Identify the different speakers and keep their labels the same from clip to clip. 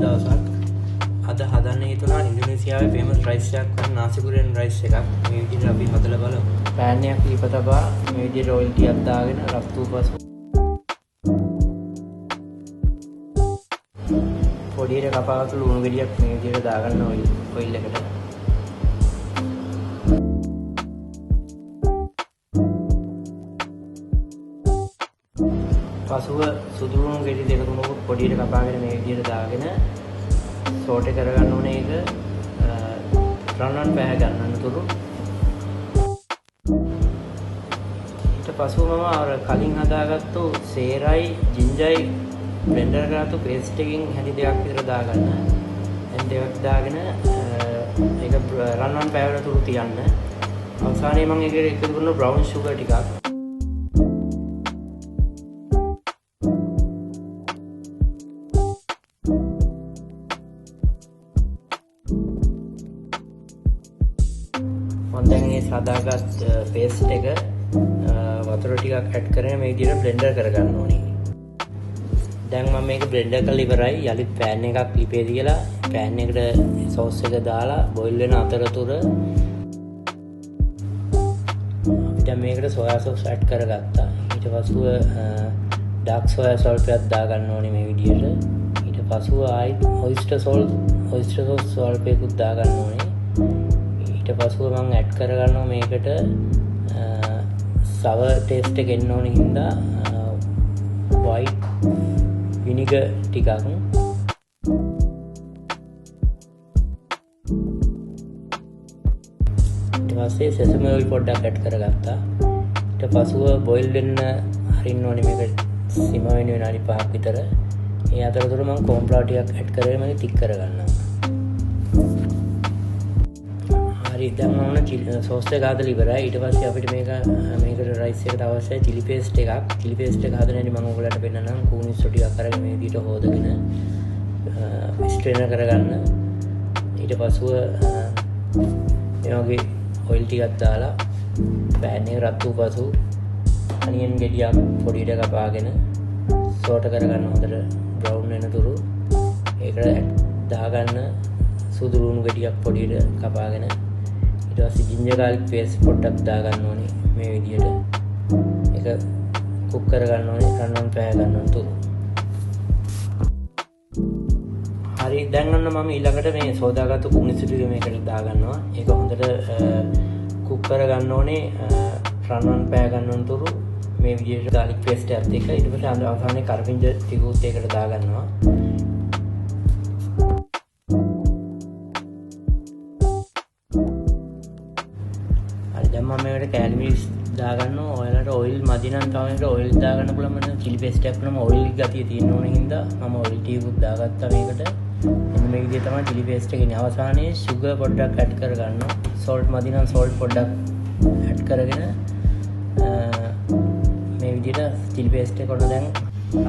Speaker 1: දවසක් අද හදන්න හිතුණා ඉන්දුනීසියාවේ ෆේමස් රයිස් එකක් වන නාසි කුරියන් රයිස් එකක්. මේ විදිහට අපි හදලා බලමු. පෑන් එකක් දීප තබා මේ විදිහට ඔයිල් ටිකක් දාගෙන රත් වූ පසු පොඩියට කපාගත්තු ලුණු ගෙඩියක් මේ විදිහට දාගන්න ඔයිල් එකට. පසුව සුදු ලුණු ගෙඩි දෙක තුනක් පොඩියට කපාගෙන මේ විදිහට දාගෙන සෝටේ කරගන්න ඕනේ. ඒක රන්වන් පෑහ ගන්නන්න තුරු. ඊට පසුව මම අර කලින් හදාගත්තු සේරයි ජින්ජරයි බ්ලෙන්ඩර් කරගත්තු පේස්ට් එකකින් හැටි දෙකක් විතර දාගන්න. දැන් දෙකක් දාගෙන ඒක රන්වන් පෑහකට තුරු තියන්න. අවසානයේ මම ඒකට එකතු කරන බ්‍රවුන් සුගර් ටිකක් දැන් මේ සදාගත් පේස්ට් එක වතුර ටිකක් ඇඩ් කරගෙන මේ විදිහට බ්ලෙන්ඩර් කරගන්න ඕනේ. දැන් මම මේක බ්ලෙන්ඩර් කරලා ඉවරයි. යලිත් පෑන් එකක් ලිපේ තියලා පෑන් එකට සෝස් එක දාලා බොයිල් වෙන අතරතුර අපිට මේකට සෝයා සෝස් ඇඩ් කරගත්තා. ඊට පස්ව ඩාර්ක් සෝයා සෝල්ට් එකක් දාගන්න ඕනේ මේ විදිහට. ඊට පස්ව ආයිත් ඔයිස්ටර් සෝස් ස්වල්පයකුත් දාගන්න ඕනේ. ඊට පසුව මම ඇඩ් කරගන්නවා මේකට සවර් ටේස්ට් එක එන්න ඕනේ හින්දා වයිට් විනිගර් ටිකක්. ඊට පස්සේ සෙසමි ඔයිල් පොඩ්ඩක් ඇඩ් කරගත්තා. ඊට පසුව බොයිල් වෙන්න හරින්න ඕනේ මේක සිම වෙන විනාඩි 5ක් විතර. ඒ අතරතුර මම කෝන්ෆ්ලවර් ටිකක් ඇඩ් කරගෙන මේක ටික් කරගන්නවා. දැන් මම සෝස් එක හදලා ඉවරයි. ඊට පස්සේ අපිට මේකට රයිස් එකට අවශ්‍යයි chili paste එකක්. chili paste එක හදන හැටි මම ඔයගලට පෙන්නන්නම්. කූනිස්සු ටිකක් අරගෙන මේ විදිහට හොදගෙන ස්ට්‍රේනර් කරගන්න. ඊට පස්ව මේ වගේ ඔයිල් ටිකක් දාලා පෑන් එක රත් වූ පසු අනියන් ගෙඩියක් පොඩියට කපාගෙන සෝට කරගන්න හොඳට බ්‍රවුන් වෙන තුරු. ඒකට දාගන්න සුදු ලුණු ගෙඩියක් පොඩියට කපාගෙන ඊට පස්සේ ජින්ජර් ගාර්ලික් පේස්ට් පොඩ්ඩක් දාගන්න ඕනේ මේ විදිහට. ඒක කුක් කරගන්න ඕනේ රන්වන් පෑහ ගන්න තුරු. හරි දැන් අන්න මම ඊළඟට මේ සෝදාගත්තු කුණිසු ටික මේකට දාගන්නවා. ඒක හොඳට කුක් කරගන්න ඕනේ රන්වන් පෑහ ගන්න තුරු මේ විදිහට ගාර්ලික් පේස්ට් එකත් එක්ක. ඊට පස්සේ අවසානයේ කරපිංච ටිකුත් ඒකට දාගන්නවා. දැන් මම මේකට කැලරිස් දාගන්නවා. ඔයාලට ඔයිල් මදි නම් තමයි ඔයිල් දාගන්න පුළුවන්. මම chili paste එකක් නම් ඔයිල් ගතිය තියෙන ඕන හින්දා මම ඔයිල් ටිකකුත් දාගත්තා මේකට. මෙන්න මේ විදිහට තමයි chili paste එකේ අවසානයේ sugar පොඩ්ඩක් ඇඩ් කරගන්නවා. salt මදි නම් salt පොඩ්ඩක් ඇඩ් කරගෙන මේ විදිහට chili paste එක ඔන්න දැන්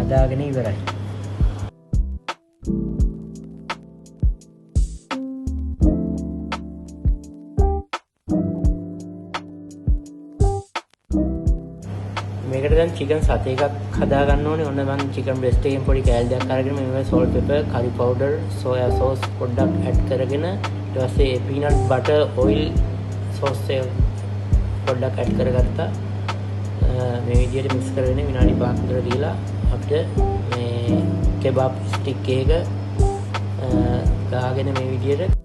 Speaker 1: හදාගෙන ඉවරයි. මේකට දැන් චිකන් සතේ එකක් හදා ගන්න ඕනේ. ඔන්න මම චිකන් බ්‍රෙස්ට් එකෙන් පොඩි කෑලි දෙකක් අරගෙන මේවා සෝල්ට් පෙපර්, කරි පවුඩර්, සෝයා සෝස් පොඩ්ඩක් ඇඩ් කරගෙන ඊට පස්සේ පීනට් බටර් ඔයිල් සෝස් එක පොඩ්ඩක් ඇඩ් කරගත්තා. මේ විදිහට මික්ස් කරගෙන විනාඩි 5ක් විතර දීලා අපිට මේ කෙබබ් ස්ටික් එක ගාගෙන මේ විදිහට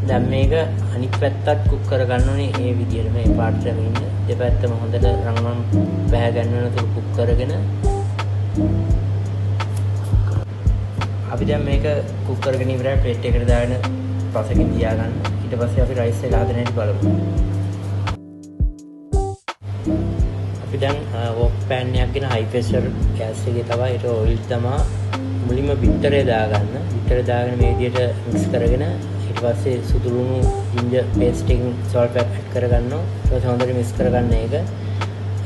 Speaker 1: දැන් මේක අනිත් පැත්තත් කුක් කරගන්න ඕනේ. මේ විදිහට මේ පාත්‍රෙම ඉන්න දෙපැත්තම හොඳට රන්වන් පෑහ ගන්න තුරු කුක් කරගෙන අපි දැන් මේක කුක් කරගෙන ඉවරයි. ප්ලේට් එකකට දාගෙන පසකින් තියාගන්න. ඊට පස්සේ අපි රයිස් එක හදන හැටි බලමු. අපි අපි දැන් වොක් පෑන් එකක් ගෙන හයි ප්‍රෙෂර් ගෑස් එකේ තවා ඊට ඔයිල් තමා මුලින්ම බිත්තරේ දාගන්න. බිත්තරේ දාගෙන මේ විදිහට මික්ස් කරගෙන ඊට පස්සේ සුදු ලුණු ජින්ජර් පේස්ට් එකකින් සෝල්ට් එකක් ඇඩ් කරගන්නවා. ඊට පස්සේ හොඳට මික්ස් කරගන්න ඒක.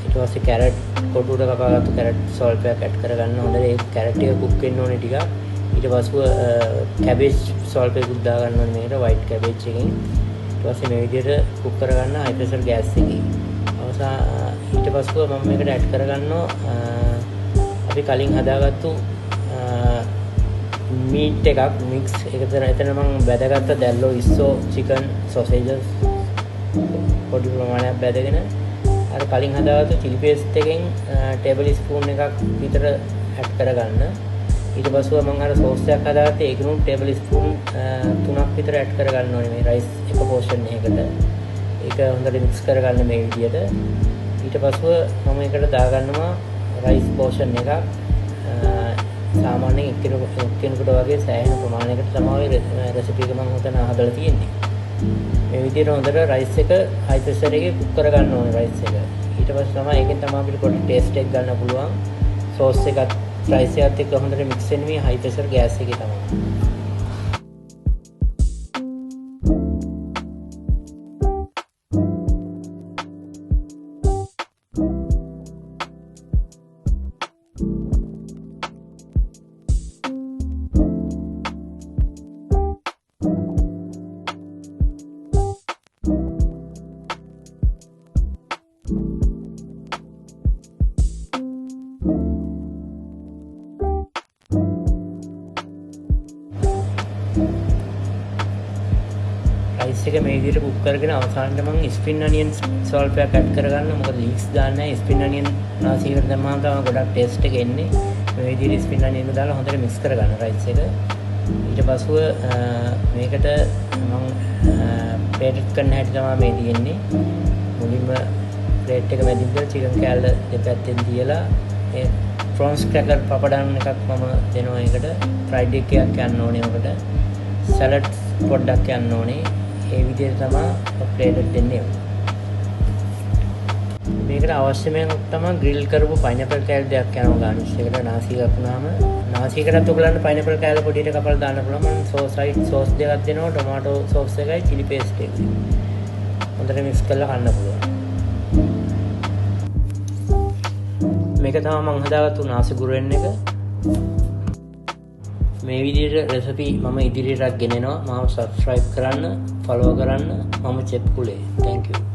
Speaker 1: ඊට පස්සේ කැරට් කොටුවට කපාගත්තු කැරට් සෝල්ට් එකක් ඇඩ් කරගන්න. හොඳට ඒ කැරට් එක කුක් වෙන්න ඕනේ ටිකක්. ඊට පස්සෙ කැබේජ් සෝල්ට් එකක් දාගන්න ඕනේ මේකට වයිට් කැබේජ් එකකින්. ඊට පස්සේ මේ විදිහට කුක් කරගන්න හයි ප්‍රෙෂර් ගෑස් එකේ. ඊට පස්සේ මම මේකට ඇඩ් කරගන්නවා අපි කලින් හදාගත්තු මීට් එකක් මික්ස් එකතර එතන මම බැදගත්ත දැල්ලෝ ඉස්සෝ චිකන් සොසේජස් පොඩි ප්‍රමාණයක් බැදගෙන අර කලින් හදාගත්තු චිලි පේස්ට් එකෙන් ටේබල් ස්පූන් එකක් විතර ඇඩ් කරගන්න. ඊට පස්සේ මම අර සෝස් එකක් හදාගත්තේ ඒකෙනුම් ටේබල් ස්පූන් 3ක් විතර ඇඩ් කරගන්න ඕනේ මේ රයිස් එක පෝෂන් එකකට. ඒක හොඳට මික්ස් කරගන්න මේ විදිහට. ඊට පස්ව මම ඒකට දාගන්නවා රයිස් පෝෂන් එකක්. සාමාන්‍යයෙන් එක්කෙනෙකුට වගේ සෑහෙන ප්‍රමාණයකට තමයි රෙසිපි එක මම හිතන හදලා තියෙන්නේ. මේ විදිහට හොඳට රයිස් එක හයි ප්‍රෙෂර් එකේ කුක් කරගන්න ඕනේ රයිස් එක. ඊට පස්සේ තමයි ඒකෙන් තමයි අපිට පොඩි ටේස්ට් එකක් ගන්න පුළුවන්. සෝස් එකත් රයිස් එකත් එක්ක හොඳට මික්ස් වෙන මේ හයි ප්‍රෙෂර් ගෑස් එකේ තමයි. රයිස් එක මේ විදිහට කුක් කරගෙන අවසානට මම ස්ප්‍රින් අනියන් සෝල්ට් එකක් ඇඩ් කරගන්න. මොකද ලීක්ස් දාන්න නැහැ. ස්ප්‍රින් අනියන් නාසියකට දැම්මම තමයි ගොඩක් ටේස්ට් එක එන්නේ. මේ විදිහට ස්ප්‍රින් අනියන් දාලා හොඳට මික්ස් කරගන්න රයිස් එක. ඊට පස්ව මේකට මම ප්ලේට් කරන හැටි තමයි මේ තියෙන්නේ. මුලින්ම ප්ලේට් එක මැදින් දාලා චිකන් කෑල්ල දෙපැත්තෙන් තියලා ඒ ප්‍රොන්ස් ක්‍රැකර් පපඩම් එකක් මම දෙනවා ඒකට. ෆ්‍රයිඩ් එකක් යන්න ඕනේ ඔකට. සලාඩ් පොඩ්ඩක් යන්න ඕනේ. ඒ විදිහට තමයි ප්ලේට් දෙන්නේ. මේකට අවශ්‍ය මේක තමයි ග්‍රිල් කරපු පයිනැපල් කෑල්ල දෙකක් යනවා ගානිෂ් එකට. නාසි කපුනාම නාසියකටත් ඔයගලන්ට පයිනැපල් කෑල්ල පොඩියට කපලා දාන්න පුළුවන්. මම සෝස් දෙකක් දෙනවා. ටොමාටෝ සෝස් එකයි චිලි පේස්ට් එකයි. හොඳට මික්ස් කරලා කන්න පුළුවන්. මේක තමයි මම හදාගත්තු නාසි ගුරෙන් එක. මේ විදිහට රෙසිපි මම ඉදිරියට ගෙනෙනවා. මාව සබ්ස්ක්‍රයිබ් කරන්න, ෆලෝ කරන්න. මම චෙප් කුලේ. Thank you.